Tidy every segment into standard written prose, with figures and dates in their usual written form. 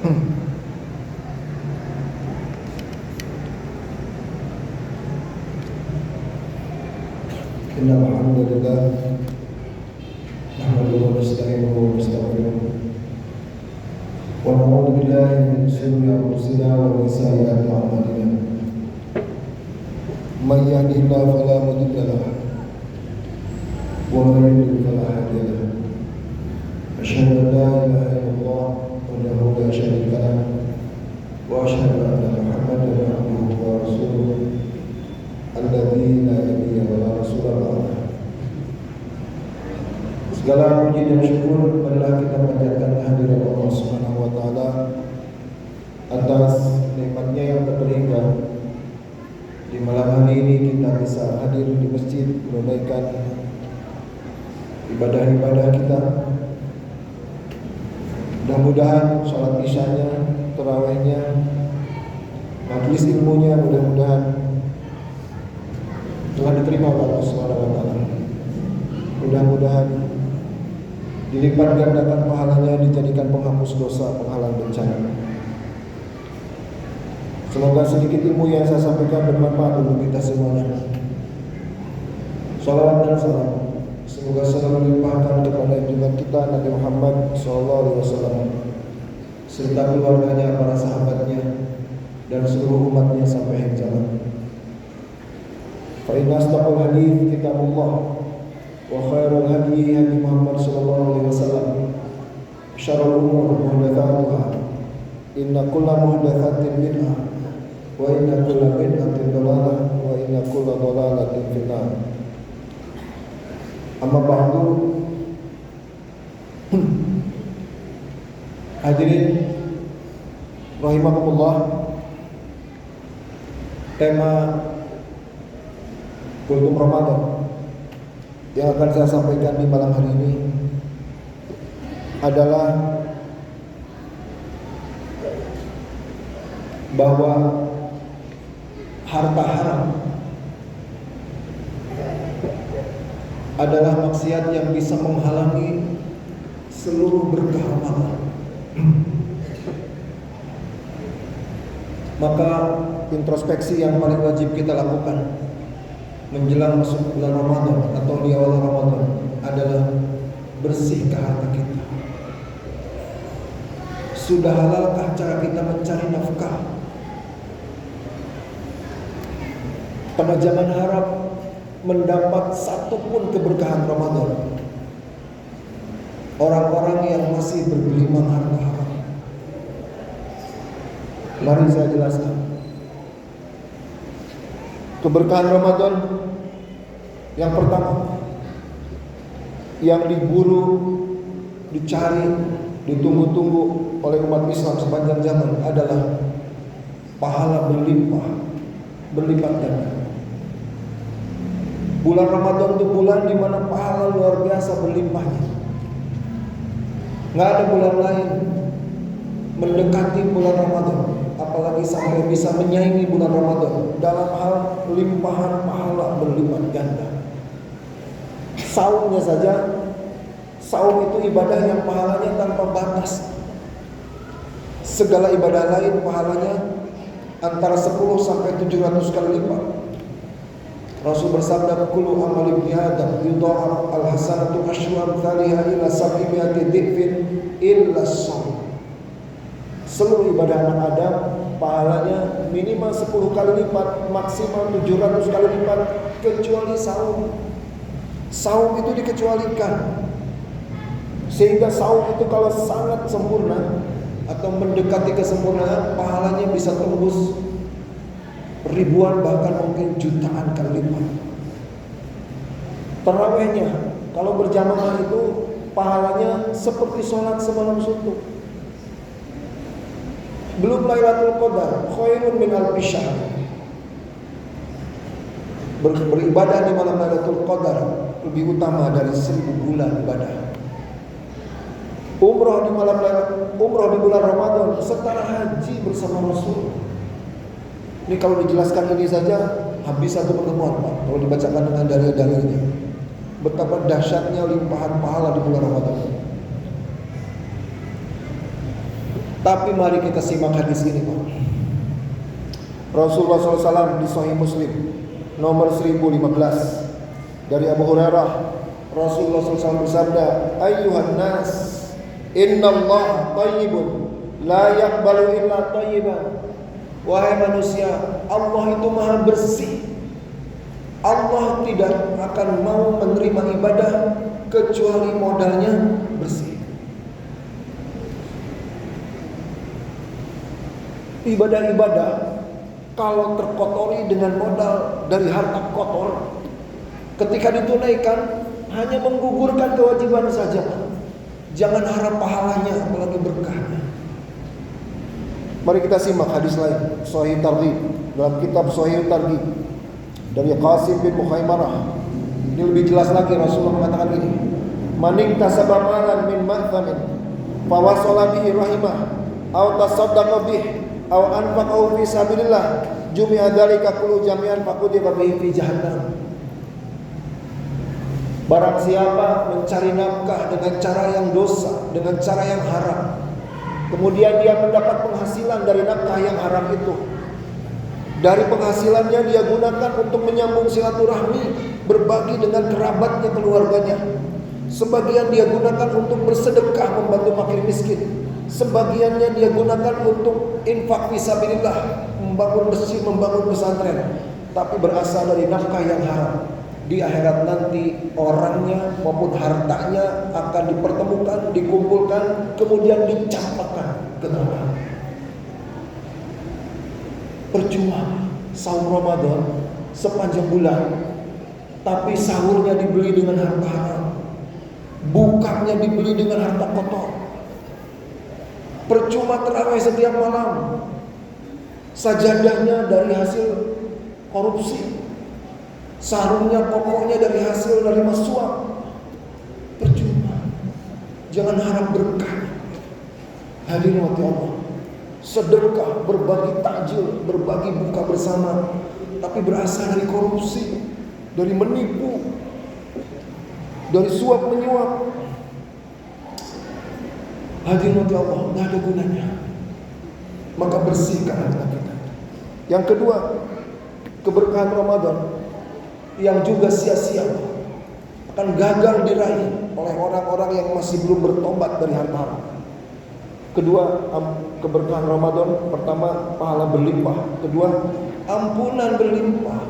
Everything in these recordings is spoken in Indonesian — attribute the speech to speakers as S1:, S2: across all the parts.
S1: Innal hamdalillah nahmaduhu wa nasta'inuhu wa nastaghfiruh wa na'udzu billahi min shururi anfusina wa min sayyiati a'malina. Man yahdihillahu fala mudilla lahu wa man yudlil fala hadiya lahu. Asyhadu an la ilaha illallah wahdahu la syarika lahu wa asyhadu anna Muhammadan abduhu wa rasuluh alladzi la nabiyya wa la rasula ba'dahu. Segala puji dan syukur adalah kita panjatkan kehadirat Allah Subhanahu wa taala atas nikmatnya yang tak terhingga. Di malam hari ini kita bisa hadir di masjid menunaikan ibadah-ibadah kita. Mudah-mudahan sholat isyanya, tarawihnya, majelis ilmunya mudah-mudahan telah diterima oleh Allah Subhanahu wa taala. Mudah-mudahan dilipat gandakan pahalanya, dijadikan penghapus dosa, penghalang bencana. Semoga sedikit ilmu yang saya sampaikan bermanfaat untuk kita semuanya. Salawat dan salam semoga selalu dilimpahkan kepada junjungan kita Nabi Muhammad SAW serta keluarganya, para sahabatnya, dan seluruh umatnya sampai akhir zaman. Fa inna asdaqal hadits kitabullah wa khairul hadi hadi Muhammad sallallahu alaihi wasallam. Syarrul umur muhdatsatuha. Inna kulla muhdatsatin bid'ah wa inna kulla bid'atin dhalalah wa inna kulla dhalalatin finnar. Amma ba'du. Hadirin rahimakumullah, tema Kultum Ramadan yang akan saya sampaikan di malam hari ini adalah bahwa harta haram adalah maksiat yang bisa menghalangi seluruh berkah amalan. Maka introspeksi yang paling wajib kita lakukan menjelang masuk bulan Ramadan atau di awal Ramadan adalah bersihkah harta kita. Sudah halalkah cara kita mencari nafkah? Karena jangan harap mendapat satupun keberkahan Ramadan orang-orang yang masih bergelimang harta haram. Mari saya jelaskan. Keberkahan Ramadan yang pertama, yang diburu, dicari, ditunggu-tunggu oleh umat Islam sepanjang zaman adalah pahala berlipat ganda. Bulan Ramadan itu bulan di mana pahala luar biasa berlimpahnya. Nggak ada bulan lain mendekati bulan Ramadan, apalagi sampai bisa menyaingi bulan Ramadan dalam hal limpahan pahala berlipat ganda. Saumnya saja, saum itu ibadah yang pahalanya tanpa batas. Segala ibadah lain pahalanya antara 10 sampai 700 kali lipat. Rasul bersabda, kullu amal ibni Adam yudha'af al-hasanatu asyru amthaliha ila 700 dhifin illa shaum. Seluruh ibadah anak Adam pahalanya minimal 10 kali lipat, maksimal 700 kali lipat, kecuali saum. Saum itu dikecualikan. Sehingga saum itu kalau sangat sempurna atau mendekati kesempurnaan, pahalanya bisa tembus ribuan bahkan mungkin jutaan kali lipat. Tarawihnya kalau berjamaah itu pahalanya seperti sholat semalam suntuk. Belum Lailatul Qadar, khairun min alfi syahr. Beribadah di malam Lailatul Qadar lebih utama dari 1000 bulan ibadah. Umrah di bulan Ramadan setara haji bersama Rasul. Ini kalau dijelaskan ini saja habis satu pertemuan, Pak. Kalau dibacakan dengan dalil-dalilnya, betapa dahsyatnya limpahan pahala di bulan Ramadan. Tapi mari kita simak hadis ini, Pak. Rasulullah SAW di Sahih Muslim nomor 1015 dari Abu Hurairah, Rasulullah SAW bersabda, "Ayyuhan nas, innallaha thayyibun la yaqbalu illa thayyiban." Wahai manusia, Allah itu maha bersih. Allah tidak akan mau menerima ibadah kecuali modalnya bersih. Ibadah-ibadah kalau terkotori dengan modal dari harta kotor, ketika ditunaikan hanya menggugurkan kewajiban saja. Jangan harap pahalanya, apalagi berkahnya. Mari kita simak hadis lain, Sahih Targhib, dalam kitab Sahih Targhib dari Qasim bin Mukhaimarah. Ini lebih jelas lagi, Rasulullah mengatakan ini, "Maning tasabamalan min ma'thamin fawasala bihi rahimah aw tasaddaqa bih aw anfaqahu fi sabilillah jumi'a dzalika kullu jami'an faqudhiba bihi fi jahannam." Barang siapa mencari nafkah dengan cara yang dosa, dengan cara yang haram, kemudian dia mendapat penghasilan dari nafkah yang haram itu, dari penghasilannya dia gunakan untuk menyambung silaturahmi, berbagi dengan kerabatnya, keluarganya. Sebagian dia gunakan untuk bersedekah, membantu fakir miskin. Sebagiannya dia gunakan untuk infak fisabilillah, membangun masjid, membangun pesantren, tapi berasal dari nafkah yang haram. Di akhirat nanti orangnya maupun hartanya akan dipertemukan, dikumpulkan, kemudian dicampakkan ke neraka. Percuma sahur Ramadan sepanjang bulan, tapi sahurnya dibeli dengan harta haram, bukanya dibeli dengan harta kotor. Percuma terawih setiap malam, sajadahnya dari hasil korupsi, sarungnya pokoknya dari hasil dari suap. Percuma. Jangan harap berkah. Hadirin Allah, sedekah, berbagi takjil, berbagi buka bersama, tapi berasal dari korupsi, dari menipu, dari suap menyuap. Hadirin Allah, tidak ada gunanya. Maka bersihkan harta kita. Yang kedua, keberkahan Ramadan yang juga sia-sia akan gagal diraih oleh orang-orang yang masih belum bertobat dari harta haram. Kedua, keberkahan Ramadan, pertama pahala berlimpah, kedua ampunan berlimpah.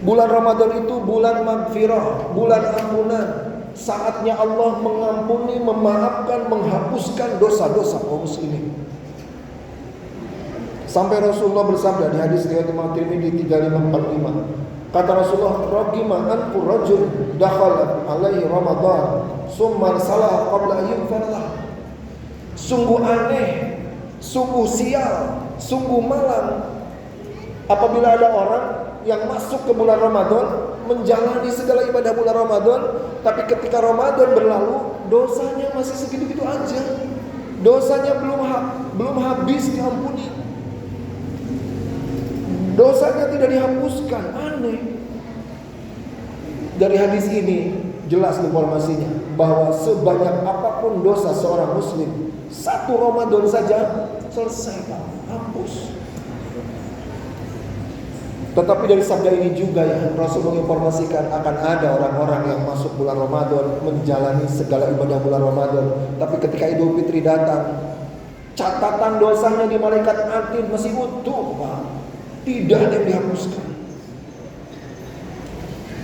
S1: Bulan Ramadan itu bulan magfirah, bulan ampunan. Saatnya Allah mengampuni, memaafkan, menghapuskan dosa-dosa kaum muslimin. Sampai Rasulullah bersabda di hadis riwayat Imam Tirmidzi 3545, kata Rasulullah, "Ragima anfu rajul dakhala alaihi Ramadan summa salah qabla yunfarlah." Sungguh aneh, sungguh sial, sungguh malang apabila ada orang yang masuk ke bulan Ramadan, menjalani segala ibadah bulan Ramadan, tapi ketika Ramadan berlalu, dosanya masih segitu-gitu aja. Dosanya belum habis diampuni. Dosanya tidak dihapuskan. Aneh. Dari hadis ini jelas informasinya bahwa sebanyak apapun dosa seorang muslim, satu Ramadan saja selesai, Pak, hapus. Tetapi dari sabda ini juga ya, Rasul menginformasikan akan ada orang-orang yang masuk bulan Ramadan, menjalani segala ibadah bulan Ramadan, tapi ketika Idul Fitri datang, catatan dosanya di malaikat atid masih utuh, Pak. Tidak ada yang dihapuskan.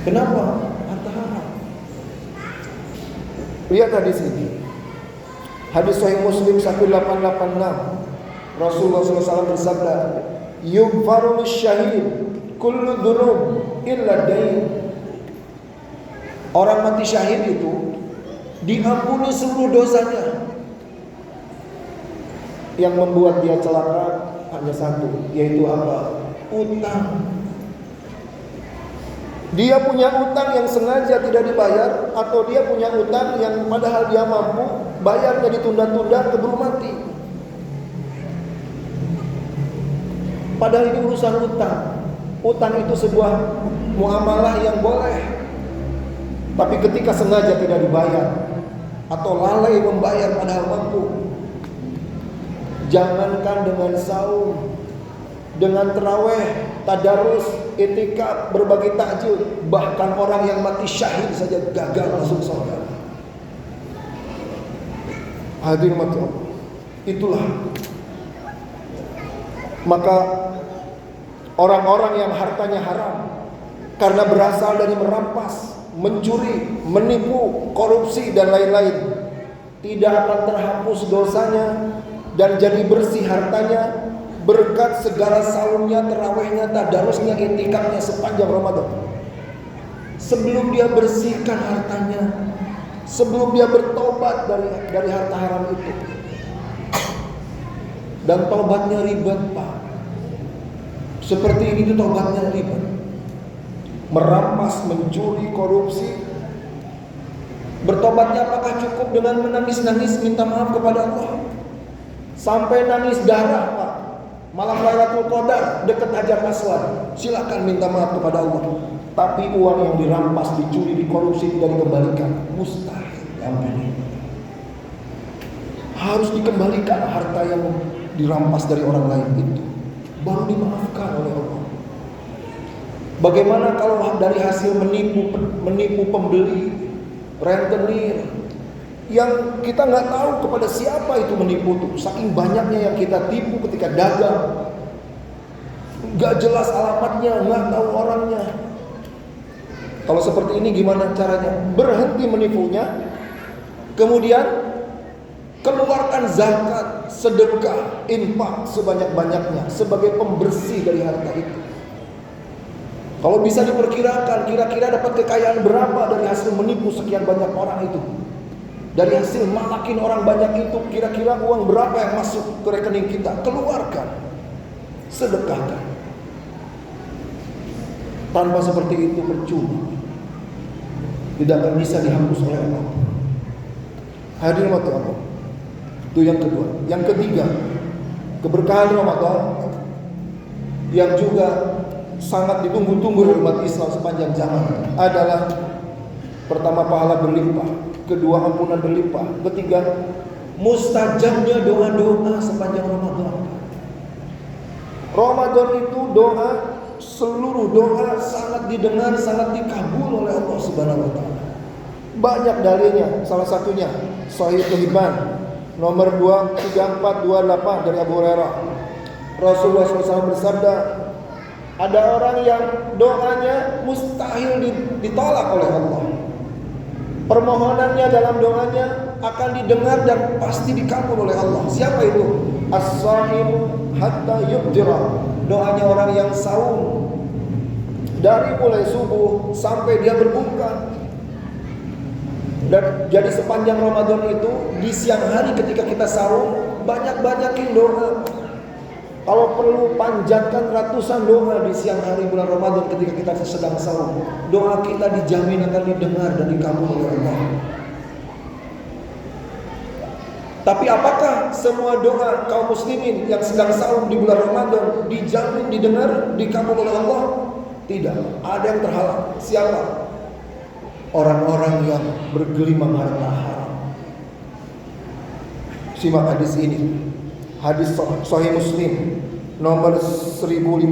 S1: Kenapa? Harta haram. Lihat hadis ini. Hadis Sahih Muslim 1886. Rasulullah SAW bersabda, "Yughfaru lisyahid kullu dzunub illa dain." Orang mati syahid itu diampuni seluruh dosanya. Yang membuat dia celaka hanya satu, yaitu apa? Utang. Dia punya utang yang sengaja tidak dibayar, atau dia punya utang yang padahal dia mampu, bayarnya ditunda-tunda, keburu mati. Padahal ini urusan utang. Utang itu sebuah muamalah yang boleh, tapi ketika sengaja tidak dibayar atau lalai membayar padahal mampu, Jangankan dengan saum, dengan terawih, tadarus, itikaf, berbagi takjil, bahkan orang yang mati syahid saja gagal masuk surga. Hadirin mati Allah. Itulah maka orang-orang yang hartanya haram karena berasal dari merampas, mencuri, menipu, korupsi dan lain-lain, tidak akan terhapus dosanya dan jadi bersih hartanya berkat segala saumnya, terawihnya, tadarusnya, itikafnya sepanjang Ramadan. Sebelum dia bersihkan hartanya, sebelum dia bertobat dari harta haram itu. Dan tobatnya ribet, Pak. Seperti ini tuh tobatnya ribet. Merampas, mencuri, korupsi. Bertobatnya apakah cukup dengan menangis-nangis minta maaf kepada Allah? Sampai nangis darah, Pak. Malam Lailatul Qadar dekat Hajar Aswad, silakan minta maaf kepada Allah. Tapi uang yang dirampas, dicuri, dikorupsi tidak dikembalikan, mustahil. Amin. Harus dikembalikan harta yang dirampas dari orang lain itu, baru dimaafkan oleh Allah. Bagaimana kalau dari hasil menipu pembeli, rentenir, yang kita nggak tahu kepada siapa itu menipu tuh. Saking banyaknya yang kita tipu ketika dagang, nggak jelas alamatnya, nggak tahu orangnya. Kalau seperti ini gimana caranya? Berhenti menipunya, kemudian keluarkan zakat, sedekah, infak sebanyak-banyaknya sebagai pembersih dari harta itu. Kalau bisa diperkirakan, kira-kira dapat kekayaan berapa dari hasil menipu sekian banyak orang itu? Dari hasil malakin orang banyak itu, kira-kira uang berapa yang masuk ke rekening kita? Keluarkan, sedekahkan. Tanpa seperti itu percuma, tidak akan bisa dihapus oleh Allah. Hadirin mati Allah. Itu yang kedua. Yang ketiga, keberkahan Ramadan yang juga sangat ditunggu-tunggu oleh umat Islam sepanjang zaman adalah pertama, pahala berlimpah, kedua, ampunan berlimpah, ketiga, mustajabnya doa-doa sepanjang Ramadan. Ramadan itu doa, seluruh doa sangat didengar, sangat dikabul oleh Allah Subhanahu wa taala. Banyak dalilnya, salah satunya Sahih Hibban nomor 23428 dari Abu Hurairah. Rasulullah SAW bersabda, ada orang yang doanya mustahil ditolak oleh Allah. Permohonannya dalam doanya akan didengar dan pasti dikabul oleh Allah. Siapa itu? As-shaimu hatta yubdira. Doanya orang yang saum dari mulai subuh sampai dia berbuka. Dan jadi sepanjang Ramadan itu, di siang hari ketika kita saum, banyak-banyakin doa. Kalau perlu panjatkan ratusan doa di siang hari bulan Ramadan ketika kita sedang saum. Doa kita dijamin akan didengar dan dikabul oleh Allah. Tapi apakah semua doa kaum muslimin yang sedang saum di bulan Ramadan dijamin didengar, dikabul oleh Allah? Tidak. Ada yang terhalang. Siapa? Orang-orang yang bergelimang harta haram. Simak hadis ini. Hadis Sahih Muslim nomor 1015.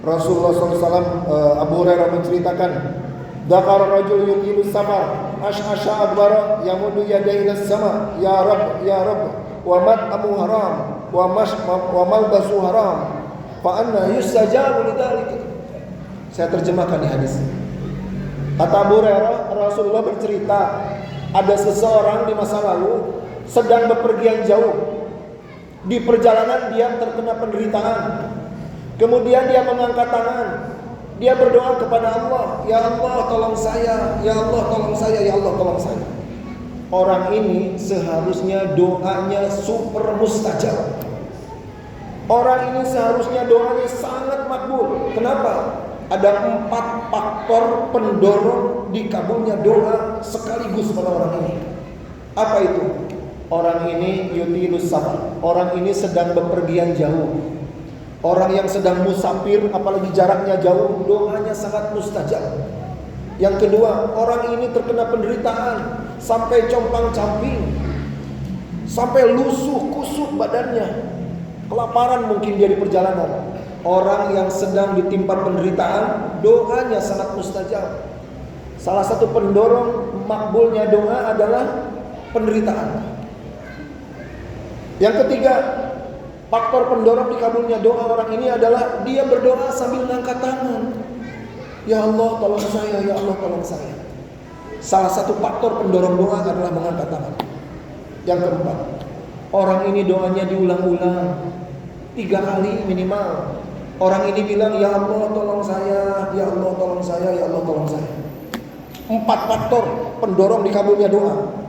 S1: Rasulullah SAW, Abu Hurairah menceritakan, Dzakara rajul yutilu safar, ash'asha adbara, yamudu yadayhi ila sama, ya Rabb, ya Rabb, wa mat'amu haram, wa malbasu haram, fa anna yustajabu lidzalik. Saya terjemahkan di hadis. Kata Abu Hurairah, Rasulullah bercerita, ada seseorang di masa lalu sedang bepergian jauh. Di perjalanan dia terkena penderitaan. Kemudian dia mengangkat tangan. Dia berdoa kepada Allah, ya Allah tolong saya, ya Allah tolong saya, ya Allah tolong saya. Orang ini seharusnya doanya super mustajab. Orang ini seharusnya doanya sangat makbul. Kenapa? Ada 4 faktor pendorong dikabulnya doa sekaligus pada orang ini. Apa itu? Orang ini yutilus safar. Orang ini sedang bepergian jauh. Orang yang sedang musafir, apalagi jaraknya jauh, doanya sangat mustajab. Yang kedua, orang ini terkena penderitaan sampai compang-camping, sampai lusuh kusut badannya. Kelaparan mungkin dia di perjalanan. Orang yang sedang ditimpa penderitaan, doanya sangat mustajab. Salah satu pendorong makbulnya doa adalah penderitaan. Yang ketiga, faktor pendorong dikabulnya doa orang ini adalah dia berdoa sambil mengangkat tangan. Ya Allah tolong saya, ya Allah tolong saya. Salah satu faktor pendorong doa adalah mengangkat tangan. Yang keempat, orang ini doanya diulang-ulang 3 kali minimal. Orang ini bilang, ya Allah tolong saya, ya Allah tolong saya, ya Allah tolong saya. 4 faktor pendorong dikabulnya doa.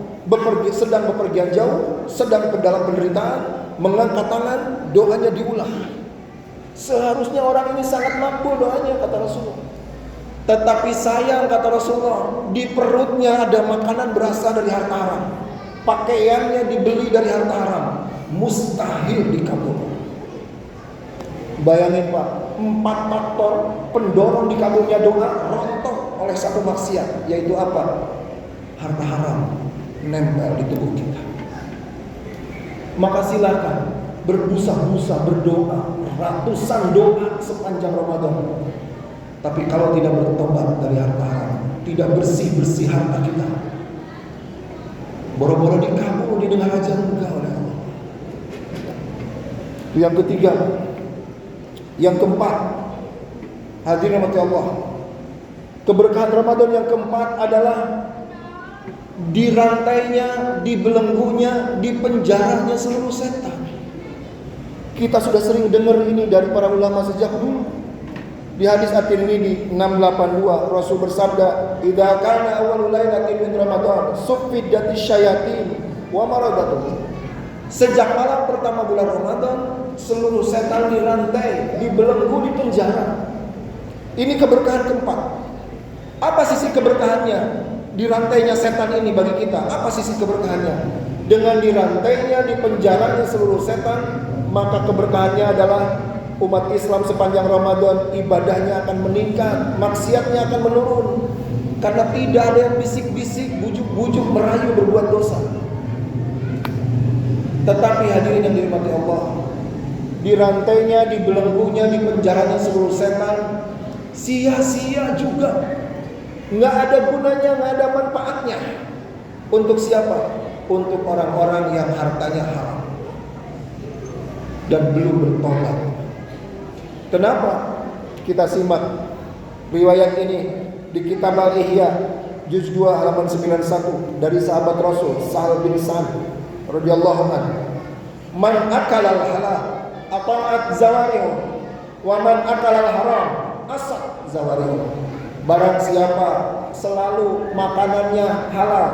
S1: Sedang bepergian jauh, sedang dalam penderitaan, mengangkat tangan, doanya diulang. Seharusnya orang ini sangat makbul doanya, kata Rasulullah. Tetapi sayang, kata Rasulullah, di perutnya ada makanan berasal dari harta haram, pakaiannya dibeli dari harta haram, mustahil dikabulkan. Bayangin Pak, 4 faktor pendorong dikabulnya doa rontok oleh satu maksiat, yaitu apa? Harta haram nempel di tubuh kita. Maka silakan berbusa-busa berdoa, ratusan doa sepanjang Ramadan. Tapi kalau tidak bertobat dari harta haram, tidak bersih-bersih harta kita, boro-boro dikabul, didengar aja enggak oleh Allah. Yang ketiga. Yang keempat, hadirin rahmati Allah, keberkahan Ramadan yang keempat adalah dirantainya, dibelenggunya, dipenjaranya seluruh setan. Kita sudah sering dengar ini dari para ulama sejak dulu. Di hadis At-Tirmidzi 682 Rasul bersabda, "Idza kana awwalul lailatin min Ramadan, suffidatis syayatin wa maradatuhum." Sejak malam pertama bulan Ramadan, seluruh setan dirantai, dibelenggu, dipenjara. Ini keberkahan keempat. Apa sisi keberkahannya? Dirantainya setan ini bagi kita. Apa sisi keberkahannya? Dengan dirantainya, dipenjaranya seluruh setan, maka keberkahannya adalah umat Islam sepanjang Ramadan ibadahnya akan meningkat, maksiatnya akan menurun. Karena tidak ada yang bisik-bisik, bujuk-bujuk, merayu berbuat dosa. Tetapi hadirin yang dirahmati Allah, dirantainya, dibelenggunya, dipenjaranya seluruh setan, sia-sia juga. Nggak ada gunanya, nggak ada manfaatnya. Untuk siapa? Untuk orang-orang yang hartanya haram dan belum bertobat. Kenapa? Kita simak riwayat ini di kitab Al-Ihya juz 2 halaman 91 dari sahabat Rasul Sa'al bin Sa'ad radhiyallahu anhu. Man akala al-halal ata'at zawarihu wa man akala al-haram asat zawarihu. Barang siapa selalu makanannya halal,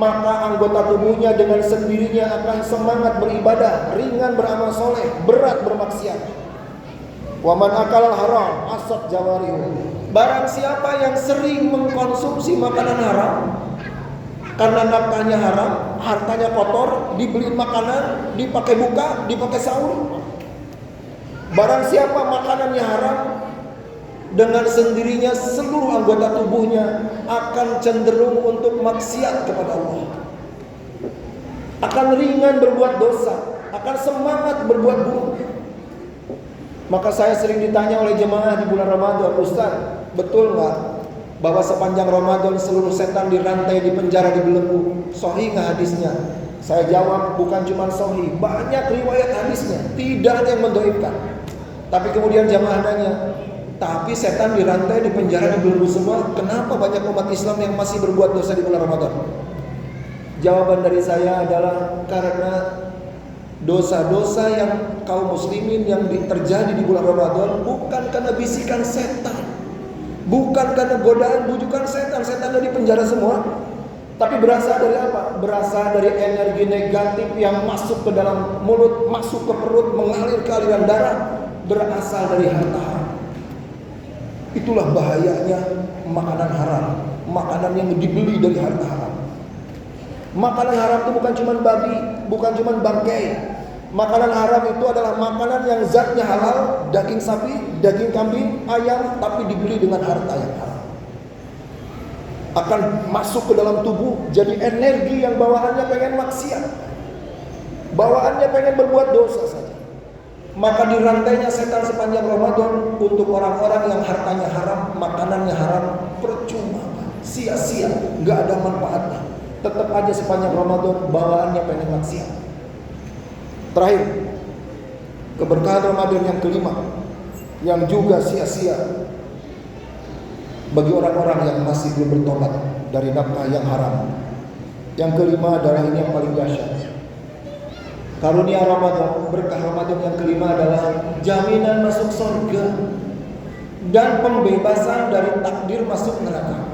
S1: maka anggota tubuhnya dengan sendirinya akan semangat beribadah, ringan beramal soleh, berat bermaksiat. Wa man akala al-haram asat zawarihu. Barang siapa yang sering mengkonsumsi makanan haram, karena nafkahnya haram, hartanya kotor, dibeli makanan, dipakai buka, dipakai sahur. Barang siapa makanannya haram, dengan sendirinya seluruh anggota tubuhnya akan cenderung untuk maksiat kepada Allah. Akan ringan berbuat dosa, akan semangat berbuat buruk. Maka saya sering ditanya oleh jemaah di bulan Ramadan, Ustaz, betul nggak bahwa sepanjang Ramadan seluruh setan dirantai, dipenjara, dibelenggu? Sahih nggak hadisnya? Saya jawab, bukan cuma sahih, banyak riwayat hadisnya, tidak ada yang mendoibkan. Tapi kemudian jamaah nanya, tapi setan dirantai, dipenjara, dibelenggu semua, kenapa banyak umat Islam yang masih berbuat dosa di bulan Ramadan? Jawaban dari saya adalah karena dosa-dosa yang kaum muslimin yang terjadi di bulan Ramadan bukan karena bisikan setan, bukan karena godaan bujukan setan. Setan dari penjara semua. Tapi berasal dari apa? Berasal dari energi negatif yang masuk ke dalam mulut, masuk ke perut, mengalir ke aliran darah, berasal dari harta haram. Itulah bahayanya makanan haram, makanan yang dibeli dari harta haram. Makanan haram itu bukan cuma babi, bukan cuma bangkai. Makanan haram itu adalah makanan yang zatnya halal, daging sapi, daging kambing, ayam, tapi dibeli dengan harta yang haram. Akan masuk ke dalam tubuh, jadi energi yang bawaannya pengen maksiat. bawaannya pengen berbuat dosa saja. Maka dirantainya setan sepanjang Ramadan untuk orang-orang yang hartanya haram, makanannya haram, percuma, sia-sia, gak ada manfaatnya. Tetap aja sepanjang Ramadan bawaannya pengen maksiat. Terakhir, keberkahan Ramadan yang kelima, yang juga sia-sia bagi orang-orang yang masih belum bertobat dari nafkah yang haram. Yang kelima adalah ini yang paling dahsyat. Karunia Ramadan, berkah Ramadan yang kelima adalah jaminan masuk surga dan pembebasan dari takdir masuk neraka.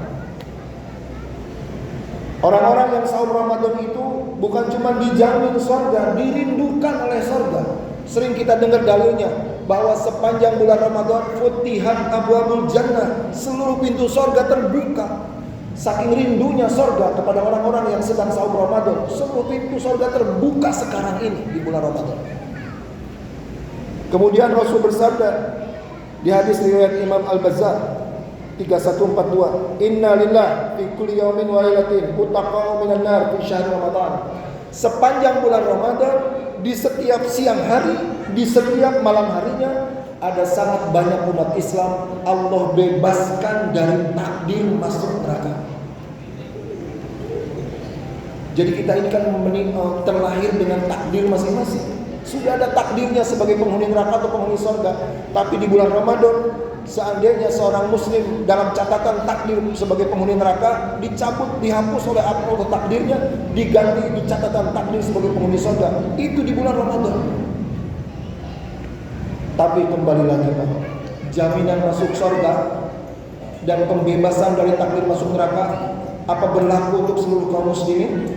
S1: Orang-orang yang saum Ramadan itu bukan cuma dijamin surga, dirindukan oleh surga. Sering kita dengar dalilnya bahwa sepanjang bulan Ramadan futihat abwabul jannah, seluruh pintu surga terbuka. Saking rindunya surga kepada orang-orang yang sedang saum Ramadan, seluruh pintu surga terbuka sekarang ini di bulan Ramadan. Kemudian Rasul bersabda di hadis riwayat Imam Al-Bazzar 3142, Inna lillah fi kulli yawmin wa lailatin utaqa'u minan nar fi syahr Ramadan. Sepanjang bulan Ramadan, di setiap siang hari, di setiap malam harinya, ada sangat banyak umat Islam Allah bebaskan dari takdir masuk neraka. Jadi kita ini kan terlahir dengan takdir masing-masing. Sudah ada takdirnya sebagai penghuni neraka atau penghuni surga. Tapi di bulan Ramadan, seandainya seorang muslim dalam catatan takdir sebagai penghuni neraka dicabut, dihapus oleh Allah takdirnya, diganti di catatan takdir sebagai penghuni surga. Itu di bulan Ramadan. Tapi kembali lagi Pak, jaminan masuk surga dan pembebasan dari takdir masuk neraka apa berlaku untuk seluruh kaum muslimin?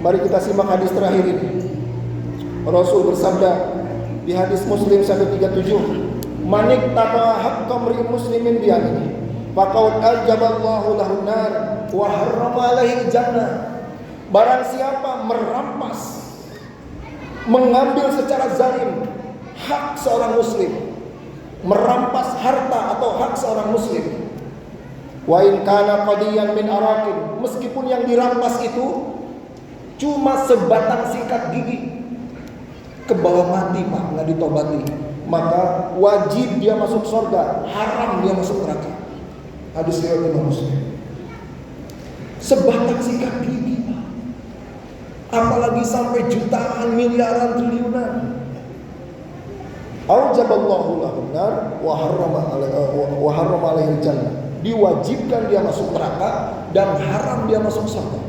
S1: Mari kita simak hadis terakhir ini. Rasul bersabda di hadis Muslim 137, "Manik taqa haqqa mri'in muslimin biyadihi, faqad aljaballahu lahu nar wa harrama alaihi jannah." Barang siapa merampas, mengambil secara zalim hak seorang muslim, merampas harta atau hak seorang muslim, wa in kana qadiyan min arakin, meskipun yang dirampas itu cuma sebatang sikat gigi, ke bawah mati Pak, nggak ditobati, maka wajib dia masuk surga, haram dia masuk neraka. Hadis riwayat Imam Muslim. Sebatang sikat gigi Pak, apalagi sampai jutaan, miliaran, triliunan. Aujaballahu lahu nar wa harrama alaihi jannah. Diwajibkan dia masuk neraka dan haram dia masuk surga.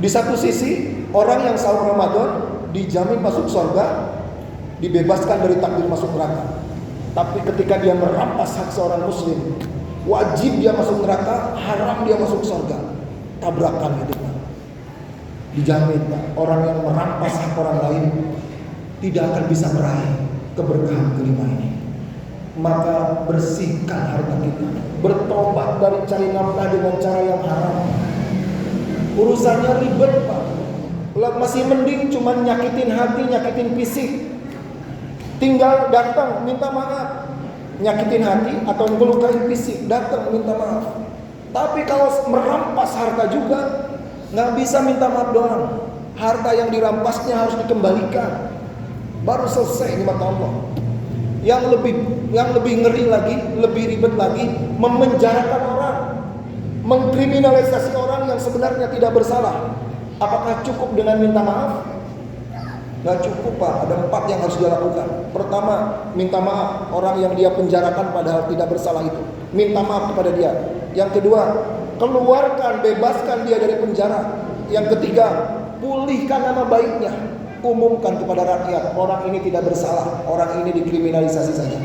S1: Di satu sisi, orang yang saum Ramadan dijamin masuk surga, dibebaskan dari takdir masuk neraka. Tapi ketika dia merampas hak seorang muslim, wajib dia masuk neraka, haram dia masuk surga. Tabrakan itu Pak. Dijamin Pak, orang yang merampas hak orang lain tidak akan bisa meraih keberkahan kelima ini. Maka bersihkan harta kita, bertobat dari cari nafkah dengan cara yang haram. Urusannya ribet Pak. Masih mending cuman nyakitin hati, nyakitin fisik. Tinggal datang minta maaf. Nyakitin hati atau ngelukain fisik, datang minta maaf. Tapi kalau merampas harta juga, nggak bisa minta maaf doang. Harta yang dirampasnya harus dikembalikan. Baru selesai di mata Allah. Yang lebih ngeri lagi, lebih ribet lagi, memenjarakan orang, mengkriminalisasi orang yang sebenarnya tidak bersalah. Apakah cukup dengan minta maaf? Gak cukup Pak, ada 4 yang harus dia lakukan. Pertama, minta maaf orang yang dia penjarakan padahal tidak bersalah itu. Minta maaf kepada dia. Yang kedua, keluarkan, bebaskan dia dari penjara. Yang ketiga, pulihkan nama baiknya. Umumkan kepada rakyat, orang ini tidak bersalah, orang ini dikriminalisasi saja.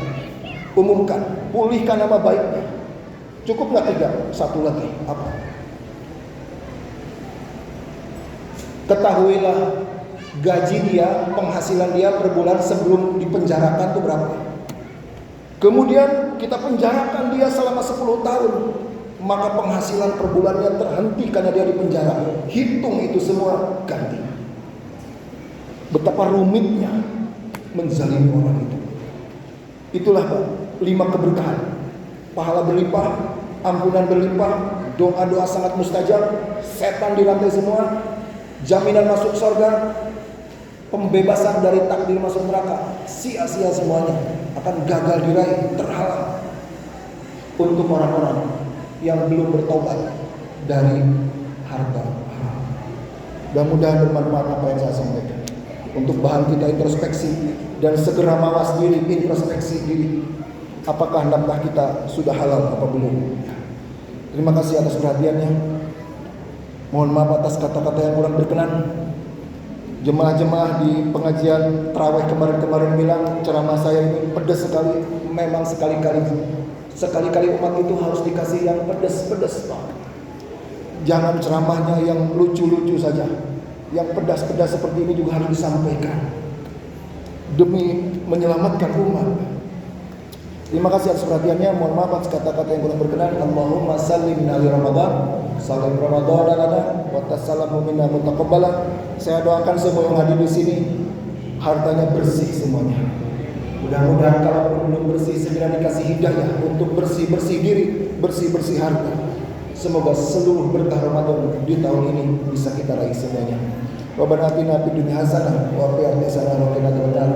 S1: Umumkan, pulihkan nama baiknya. Cukup gak 3? Satu lagi, apa? Ketahuilah gaji dia, penghasilan dia per bulan sebelum dipenjarakan itu berapa. Kemudian kita penjarakan dia selama 10 tahun, maka penghasilan per bulannya terhenti karena dia dipenjara. Hitung itu semua, ganti. Betapa rumitnya menzalimi orang itu. Itulah 5 keberkahan. Pahala berlimpah, ampunan berlimpah, doa-doa sangat mustajab, setan dirantai semua, Jaminan masuk surga, pembebasan dari takdir masuk neraka, sia-sia semuanya, akan gagal diraih, terhalang untuk orang-orang yang belum bertobat dari harta haram. Mudah-mudahan bermanfaat apa yang saya sampaikan untuk bahan kita introspeksi dan segera mawas diri, introspeksi diri. Apakah nafkah kita sudah halal apa belum? Terima kasih atas perhatiannya. Mohon maaf atas kata-kata yang kurang berkenan. Jemaah-jemaah di pengajian tarawih kemarin-kemarin bilang ceramah saya ini pedas sekali. Memang sekali-kali umat itu harus dikasih yang pedas-pedas, Pak. Jangan ceramahnya yang lucu-lucu saja. Yang pedas-pedas seperti ini juga harus disampaikan demi menyelamatkan umat. Terima kasih atas perhatiannya. Mohon maaf atas kata-kata yang kurang berkenan. Allahumma sallimna li Ramadan. Salam Ramadan lana wa tasallamu minna mutaqabbalan. Saya doakan semua yang hadir di sini hartanya bersih semuanya. Mudah-mudahan kalau belum bersih segera dikasih hidayah untuk bersih-bersih diri, bersih-bersih harta. Semoga seluruh berkah Ramadan di tahun ini bisa kita raih semuanya. Rabbana atina fid dunya hasanah wa fil akhirati hasanah wa qina adzabannar.